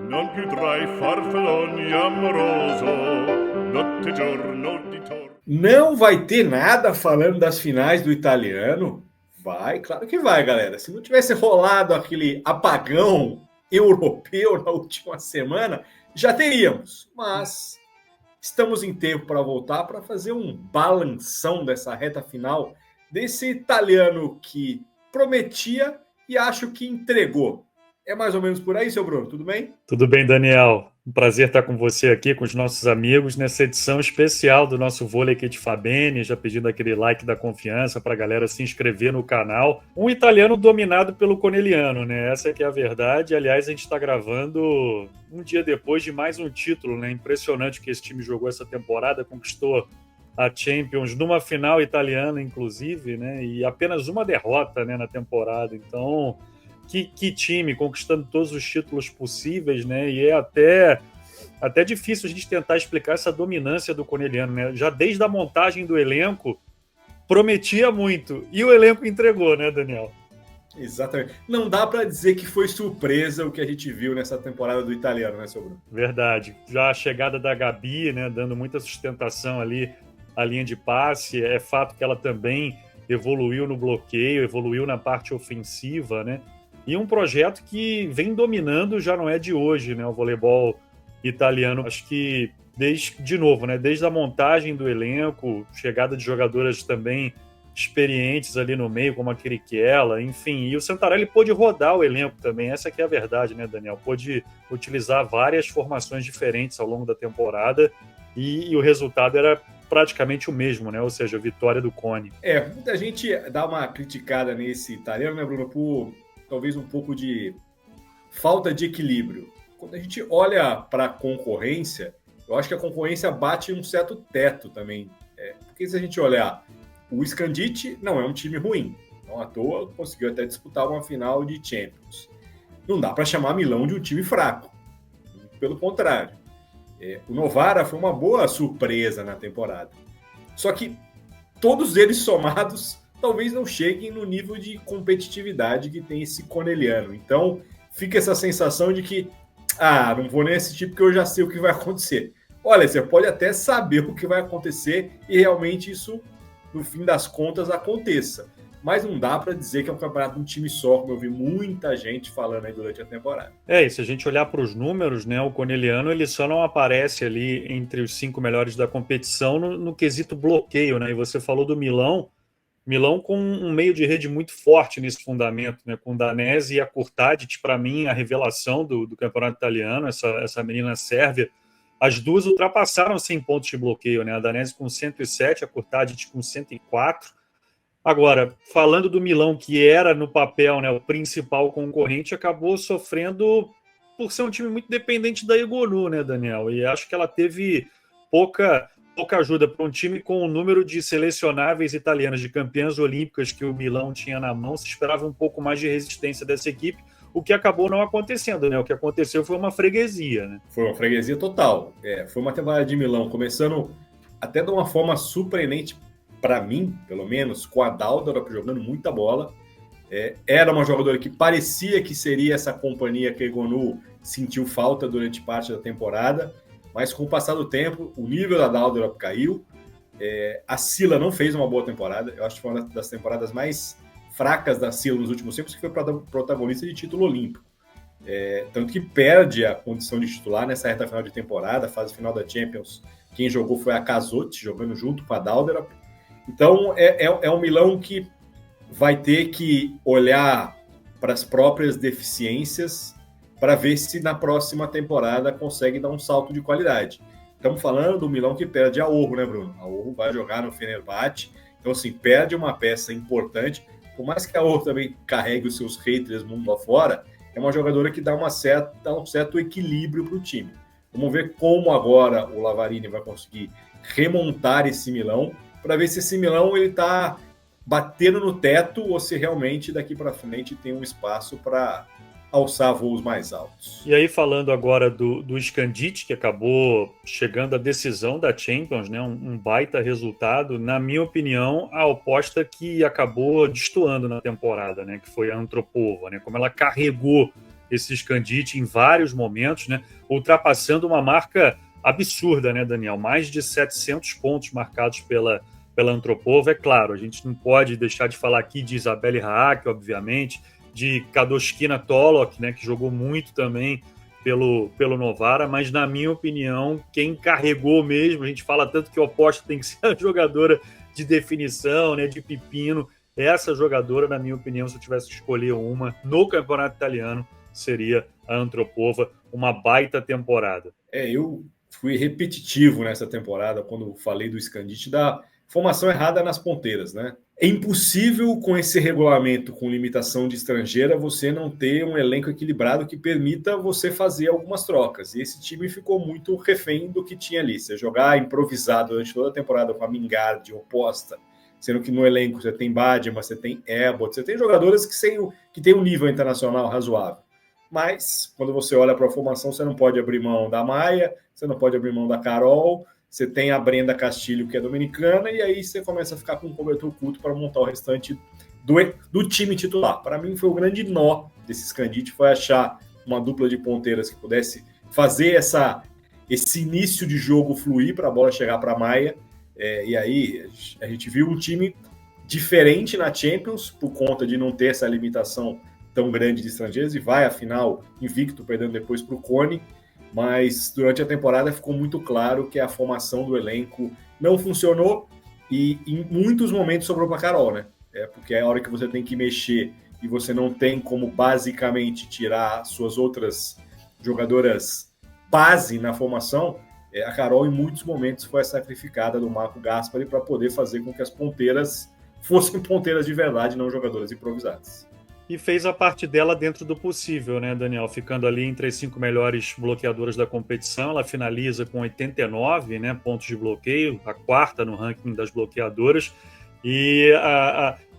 non più tra i farfalloni amoroso, notte e giorno di torno. Não vai ter nada falando das finais do italiano? Vai, claro que vai, galera. Se não tivesse rolado aquele apagão europeu na última semana, já teríamos. Mas estamos em tempo para voltar para fazer um balanção dessa reta final desse italiano que prometia e acho que entregou. É mais ou menos por aí, seu Bruno, tudo bem? Tudo bem, Daniel. Um prazer estar com você aqui, com os nossos amigos, nessa edição especial do nosso Vôlei Kit Fabene, já pedindo aquele like da confiança para a galera se inscrever no canal. Um italiano dominado pelo Conegliano, né? Essa que é a verdade. Aliás, a gente está gravando um dia depois de mais um título, né? Impressionante que esse time jogou essa temporada, conquistou a Champions numa final italiana, inclusive, né? E apenas uma derrota, né, na temporada. Então... Que time, conquistando todos os títulos possíveis, né? E é até difícil a gente tentar explicar essa dominância do Conegliano, né? Já desde a montagem do elenco, prometia muito. E o elenco entregou, né, Daniel? Exatamente. Não dá para dizer que foi surpresa o que a gente viu nessa temporada do italiano, né, seu Bruno? Verdade. Já a chegada da Gabi, né, dando muita sustentação ali à linha de passe. É fato que ela também evoluiu no bloqueio, evoluiu na parte ofensiva, né? E um projeto que vem dominando, já não é de hoje, né, o voleibol italiano. Acho que, desde a montagem do elenco, chegada de jogadoras também experientes ali no meio, como a Chirichella, enfim. E o Santarelli pôde rodar o elenco também, essa que é a verdade, né, Daniel? Pôde utilizar várias formações diferentes ao longo da temporada e o resultado era praticamente o mesmo, né? Ou seja, a vitória do Cone. Muita gente dá uma criticada nesse italiano, né, Bruno, por talvez um pouco de falta de equilíbrio. Quando a gente olha para a concorrência, eu acho que a concorrência bate um certo teto também. Porque se a gente olhar, o Scandite não é um time ruim. Não à toa conseguiu até disputar uma final de Champions. Não dá para chamar Milão de um time fraco. Pelo contrário. O Novara foi uma boa surpresa na temporada. Só que todos eles somados talvez não cheguem no nível de competitividade que tem esse Conegliano. Então, fica essa sensação de que, não vou nem assistir porque eu já sei o que vai acontecer. Olha, você pode até saber o que vai acontecer e realmente isso, no fim das contas, aconteça. Mas não dá para dizer que é um campeonato de um time só, como eu vi muita gente falando aí durante a temporada. E se a gente olhar para os números, né, o Conegliano ele só não aparece ali entre os 5 melhores da competição no quesito bloqueio, né? E você falou do Milão com um meio de rede muito forte nesse fundamento, né? Com Danese e a Kurtadic, para mim, a revelação do campeonato italiano, essa menina sérvia. As duas ultrapassaram 100 pontos de bloqueio, né? A Danese com 107, a Kurtadic com 104. Agora, falando do Milão, que era no papel, né, o principal concorrente, acabou sofrendo por ser um time muito dependente da Egonu, né, Daniel? E acho que ela teve pouca ajuda para um time com o número de selecionáveis italianas de campeãs olímpicas que o Milão tinha na mão. Se esperava um pouco mais de resistência dessa equipe, o que acabou não acontecendo, né? O que aconteceu foi uma freguesia, né? Foi uma freguesia total. Foi uma temporada de Milão começando até de uma forma surpreendente para mim, pelo menos, com a Daldorp jogando muita bola. Era uma jogadora que parecia que seria essa companhia que a Egonu sentiu falta durante parte da temporada. Mas com o passar do tempo, o nível da Daldorp caiu. A Sila não fez uma boa temporada. Eu acho que foi uma das temporadas mais fracas da Sila nos últimos tempos, que foi protagonista de título olímpico. Tanto que perde a condição de titular nessa reta final de temporada, fase final da Champions. Quem jogou foi a Casotti, jogando junto com a Daldorp. Então, é um Milão que vai ter que olhar para as próprias deficiências para ver se na próxima temporada consegue dar um salto de qualidade. Estamos falando do Milão que perde a Orro, né, Bruno? A Orro vai jogar no Fenerbahçe, então, assim, perde uma peça importante. Por mais que a Orro também carregue os seus haters mundo afora, é uma jogadora que dá um certo equilíbrio para o time. Vamos ver como agora o Lavarini vai conseguir remontar esse Milão, para ver se esse Milão está batendo no teto ou se realmente daqui para frente tem um espaço para alçar voos mais altos. E aí, falando agora do Scandite, que acabou chegando à decisão da Champions, né? Um baita resultado, na minha opinião, a oposta que acabou destoando na temporada, né? Que foi a Antropova, né? Como ela carregou esse Scandite em vários momentos, né? Ultrapassando uma marca absurda, né, Daniel? Mais de 700 pontos marcados pela Antropova. É claro, a gente não pode deixar de falar aqui de Isabelle Haak, obviamente, de Kadoshkina Tolok, né, que jogou muito também pelo Novara, mas na minha opinião, quem carregou mesmo, a gente fala tanto que o oposto tem que ser a jogadora de definição, né, de pepino. Essa jogadora, na minha opinião, se eu tivesse que escolher uma no campeonato italiano, seria a Antropova. Uma baita temporada. Eu fui repetitivo nessa temporada quando falei do Scandite da formação errada nas ponteiras, né? É impossível com esse regulamento com limitação de estrangeira você não ter um elenco equilibrado que permita você fazer algumas trocas. E esse time ficou muito refém do que tinha ali. Você jogar improvisado durante toda a temporada com a Mingardi oposta, sendo que no elenco você tem Badima, você tem Abbott, você tem jogadores que têm um nível internacional razoável. Mas quando você olha para a formação, você não pode abrir mão da Maia, você não pode abrir mão da Carol, você tem a Brenda Castilho, que é dominicana, e aí você começa a ficar com um cobertor curto para montar o restante do time titular. Para mim, foi o grande nó desse Scandite, foi achar uma dupla de ponteiras que pudesse fazer esse início de jogo fluir para a bola chegar para a Maia. E aí a gente viu um time diferente na Champions, por conta de não ter essa limitação tão grande de estrangeiros, e vai, afinal, invicto, perdendo depois para o Cone. Mas durante a temporada ficou muito claro que a formação do elenco não funcionou e em muitos momentos sobrou para a Carol, né? Porque é a hora que você tem que mexer e você não tem como basicamente tirar suas outras jogadoras base na formação, a Carol em muitos momentos foi sacrificada do Marco Gaspari para poder fazer com que as ponteiras fossem ponteiras de verdade, não jogadoras improvisadas. E fez a parte dela dentro do possível, né, Daniel? Ficando ali entre as 5 melhores bloqueadoras da competição. Ela finaliza com 89, né, pontos de bloqueio, a quarta no ranking das bloqueadoras. E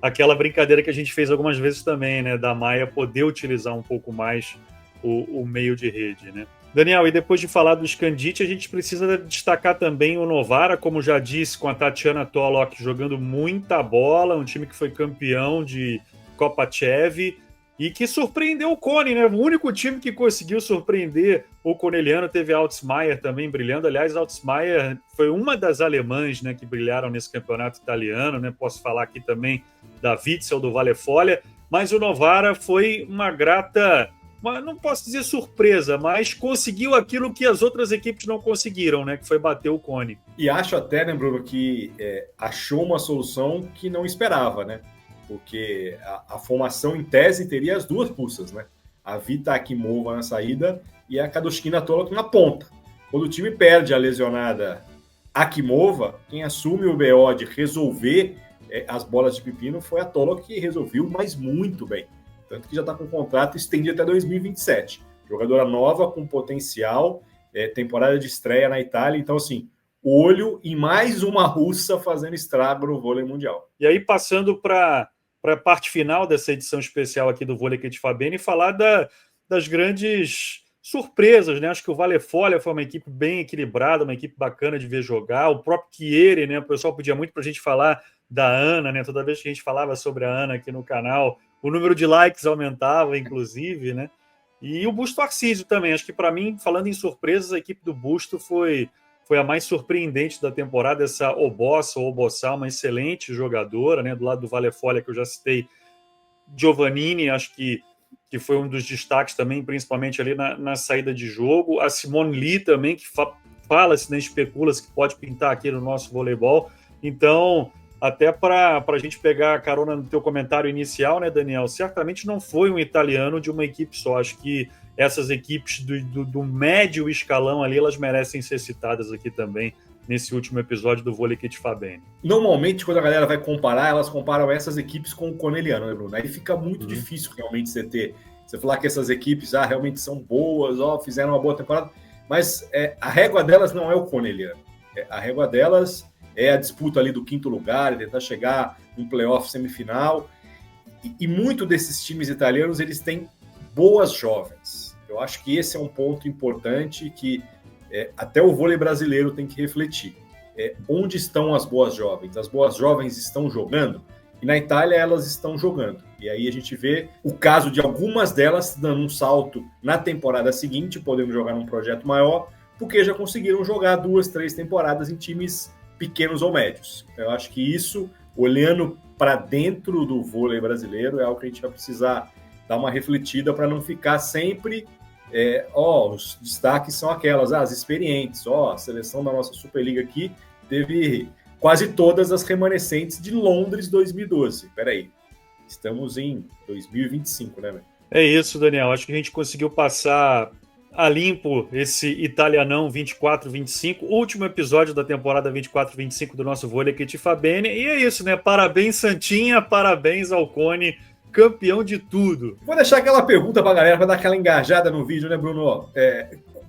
aquela brincadeira que a gente fez algumas vezes também, né, da Maia poder utilizar um pouco mais o meio de rede, né? Daniel, e depois de falar do Scandite, a gente precisa destacar também o Novara, como já disse, com a Tatiana Tolok jogando muita bola, um time que foi campeão de Copa Chev e que surpreendeu o Cone, né? O único time que conseguiu surpreender o Corneliano. Teve a Altsmaier também brilhando. Aliás, a Altsmaier foi uma das alemãs, né, que brilharam nesse campeonato italiano, né? Posso falar aqui também da Witzel, do Vale Folha, mas o Novara foi uma grata, não posso dizer surpresa, mas conseguiu aquilo que as outras equipes não conseguiram, né? Que foi bater o Cone. E acho até, né, Bruno, que achou uma solução que não esperava, né? Porque a formação, em tese, teria as duas pulsas, né? A Vita Akimova na saída e a Kadoshkina Tolok na ponta. Quando o time perde a lesionada Akimova, quem assume o BO de resolver as bolas de pepino foi a Tolok, que resolveu, mas muito bem. Tanto que já está com o contrato estendido até 2027. Jogadora nova, com potencial, temporada de estreia na Itália. Então, assim, olho em mais uma russa fazendo estrago no vôlei mundial. E aí, passando para a parte final dessa edição especial aqui do Vôlei Kit Fabene, e falar das grandes surpresas, né? Acho que o Vale Folha foi uma equipe bem equilibrada, uma equipe bacana de ver jogar. O próprio Chieri, né? O pessoal pedia muito para a gente falar da Ana, né? Toda vez que a gente falava sobre a Ana aqui no canal, o número de likes aumentava, inclusive, né? E o Busto Arcísio também. Acho que, para mim, falando em surpresas, a equipe do Busto foi a mais surpreendente da temporada. Essa Obossa, ou Obossal, uma excelente jogadora, né? Do lado do Vale Folha, que eu já citei, Giovannini, acho que foi um dos destaques também, principalmente ali na saída de jogo. A Simone Lee também, que fala-se, né, especula-se que pode pintar aqui no nosso voleibol. Então, até para a gente pegar a carona no teu comentário inicial, né, Daniel, certamente não foi um italiano de uma equipe só. Acho que essas equipes do médio escalão ali, elas merecem ser citadas aqui também nesse último episódio do Vôlei Kit Fabene. Normalmente, quando a galera vai comparar, elas comparam essas equipes com o Corneliano, né, Bruno? Aí fica muito difícil realmente você falar que essas equipes realmente são boas, fizeram uma boa temporada, mas a régua delas não é o Corneliano. A régua delas é a disputa ali do 5º lugar, tentar chegar num playoff semifinal. E muito desses times italianos, eles têm boas jovens. Eu acho que esse é um ponto importante que até o vôlei brasileiro tem que refletir. Onde estão as boas jovens? As boas jovens estão jogando? E na Itália elas estão jogando. E E aí a gente vê o caso de algumas delas dando um salto na temporada seguinte, podendo jogar num projeto maior, porque já conseguiram jogar 2, 3 temporadas em times pequenos ou médios. Eu acho que isso, olhando para dentro do vôlei brasileiro, é algo que a gente vai precisar dar uma refletida para não ficar sempre... os destaques são aquelas, as experientes. A seleção da nossa Superliga aqui teve quase todas as remanescentes de Londres 2012. Peraí, estamos em 2025, né, velho? É isso, Daniel. Acho que a gente conseguiu passar a limpo esse italianão 24-25, último episódio da temporada 24-25 do nosso Vôlei aqui de Fabene. E é isso, né? Parabéns, Santinha, parabéns, Alcone, campeão de tudo. Vou deixar aquela pergunta pra galera, pra dar aquela engajada no vídeo, né, Bruno?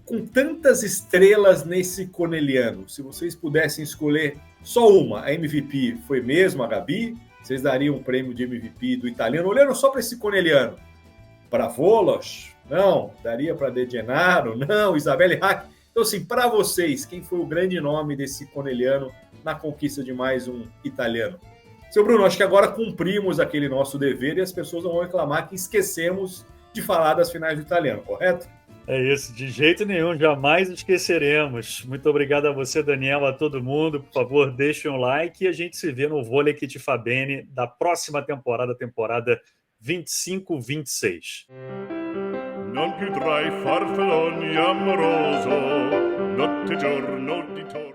Com tantas estrelas nesse corneliano, se vocês pudessem escolher só uma, a MVP foi mesmo a Gabi? Vocês dariam um prêmio de MVP do italiano, olhando só para esse corneliano? Para Volos? Não. Daria para De Gennaro? Não. Isabelle Hack? Então, assim, para vocês, quem foi o grande nome desse corneliano na conquista de mais um italiano? Seu Bruno, acho que agora cumprimos aquele nosso dever e as pessoas não vão reclamar que esquecemos de falar das finais do italiano, correto? É isso, de jeito nenhum, jamais esqueceremos. Muito obrigado a você, Daniel, a todo mundo. Por favor, deixem um like e a gente se vê no Vôlei Kit Fabene da próxima temporada 25-26. Non più tra i farfalloni amoroso, notte e giorno di torno.